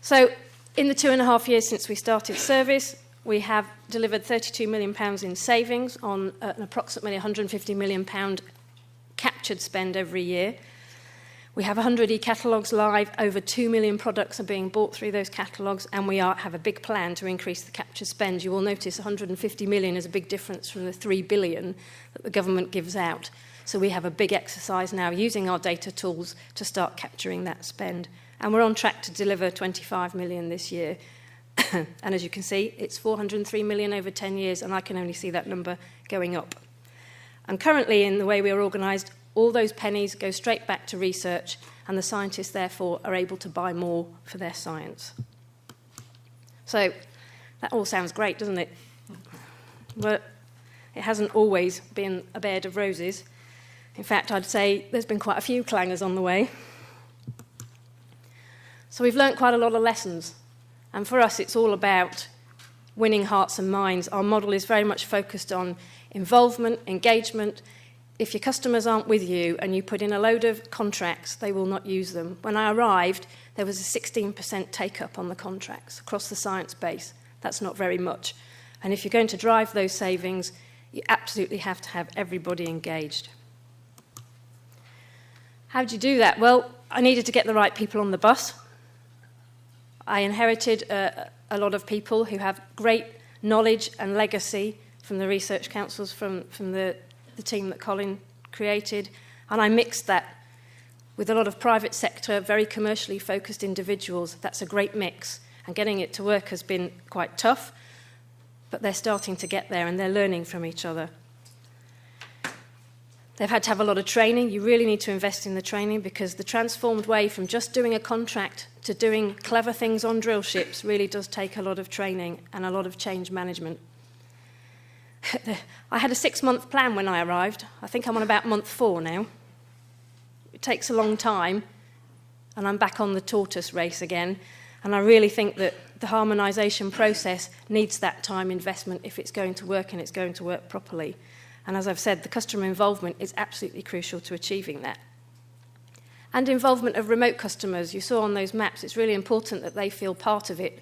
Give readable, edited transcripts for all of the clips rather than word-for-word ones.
So in the 2.5 years since we started service, we have delivered £32 million in savings on an approximately £150 million captured spend every year. We have 100 e-catalogues live, over 2 million products are being bought through those catalogues, and we have a big plan to increase the captured spend. You will notice 150 million is a big difference from the 3 billion that the government gives out. So we have a big exercise now using our data tools to start capturing that spend. And we're on track to deliver 25 million this year. And as you can see, it's 403 million over 10 years, and I can only see that number going up. And currently, in the way we are organised, all those pennies go straight back to research, and the scientists, therefore, are able to buy more for their science. So that all sounds great, doesn't it? But it hasn't always been a bed of roses. In fact, I'd say there's been quite a few clangers on the way. So we've learnt quite a lot of lessons. And for us, it's all about winning hearts and minds. Our model is very much focused on involvement, engagement. If your customers aren't with you and you put in a load of contracts, they will not use them. When I arrived, there was a 16% take-up on the contracts across the science base. That's not very much. And if you're going to drive those savings, you absolutely have to have everybody engaged. How do you do that? Well, I needed to get the right people on the bus. I inherited a lot of people who have great knowledge and legacy from the research councils, from the team that Colin created, and I mixed that with a lot of private sector, very commercially focused individuals. That's a great mix, and getting it to work has been quite tough, but they're starting to get there and they're learning from each other. They've had to have a lot of training. You really need to invest in the training, because the transformed way from just doing a contract to doing clever things on drill ships really does take a lot of training and a lot of change management. I had a 6-month plan when I arrived. I think I'm on about month 4 now. It takes a long time, and I'm back on the tortoise race again. And I really think that the harmonisation process needs that time investment if it's going to work, and it's going to work properly. And as I've said, the customer involvement is absolutely crucial to achieving that. And involvement of remote customers. You saw on those maps, it's really important that they feel part of it.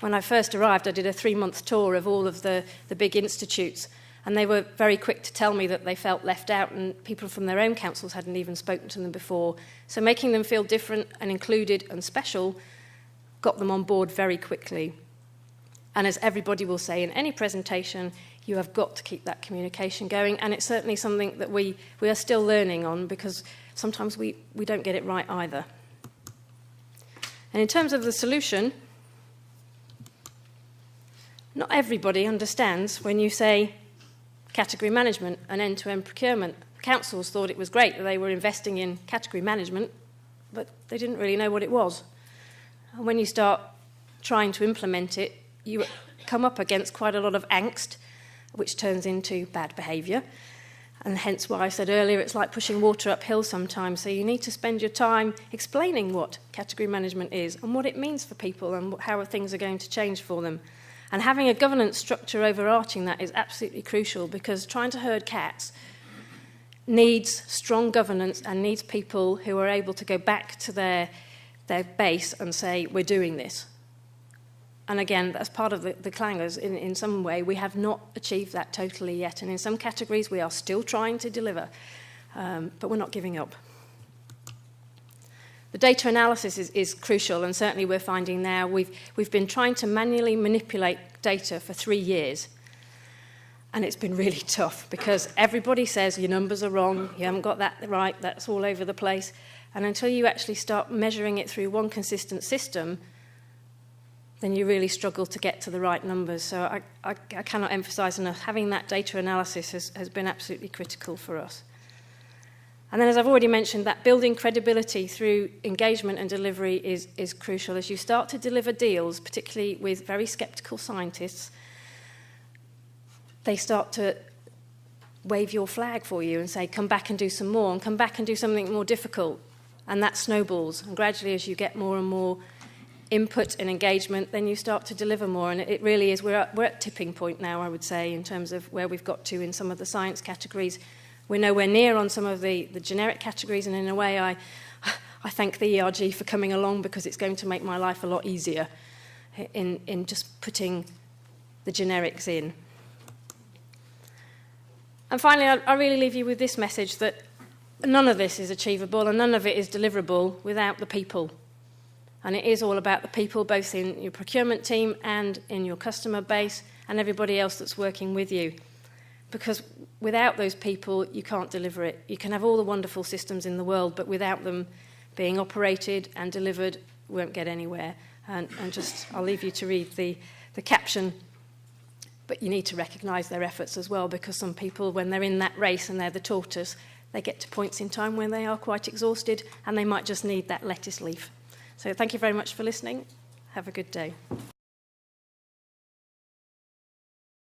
When I first arrived, I did a 3-month tour of all of the big institutes, and they were very quick to tell me that they felt left out, and people from their own councils hadn't even spoken to them before. So making them feel different and included and special got them on board very quickly. And as everybody will say in any presentation, you have got to keep that communication going, and it's certainly something that we are still learning on, because sometimes we don't get it right either. And in terms of the solution, not everybody understands when you say category management and end-to-end procurement. Councils thought it was great that they were investing in category management, but they didn't really know what it was. And when you start trying to implement it, you come up against quite a lot of angst, which turns into bad behaviour. And hence why I said earlier, it's like pushing water uphill sometimes. So you need to spend your time explaining what category management is and what it means for people and how things are going to change for them. And having a governance structure overarching that is absolutely crucial, because trying to herd cats needs strong governance and needs people who are able to go back to their base and say, we're doing this. And again, that's part of the clangers. In some way, we have not achieved that totally yet. And in some categories, we are still trying to deliver, but we're not giving up. The data analysis is crucial, and certainly we're finding now we've been trying to manually manipulate data for 3 years. And it's been really tough, because everybody says your numbers are wrong, you haven't got that right, that's all over the place. And until you actually start measuring it through one consistent system, then you really struggle to get to the right numbers. So I cannot emphasise enough, having that data analysis has been absolutely critical for us. And then, as I've already mentioned, that building credibility through engagement and delivery is crucial. As you start to deliver deals, particularly with very sceptical scientists, they start to wave your flag for you and say, come back and do some more, and come back and do something more difficult. And that snowballs. And gradually, as you get more and more input and engagement, then you start to deliver more. And it really is, we're at tipping point now, I would say, in terms of where we've got to in some of the science categories. We're nowhere near on some of the generic categories, and in a way I thank the ERG for coming along, because it's going to make my life a lot easier in just putting the generics in. And finally, I really leave you with this message, that none of this is achievable and none of it is deliverable without the people. And it is all about the people, both in your procurement team and in your customer base and everybody else that's working with you. Because without those people, you can't deliver it. You can have all the wonderful systems in the world, but without them being operated and delivered, we won't get anywhere. And just, I'll leave you to read the caption, but you need to recognise their efforts as well, because some people, when they're in that race and they're the tortoise, they get to points in time when they are quite exhausted and they might just need that lettuce leaf. So thank you very much for listening. Have a good day.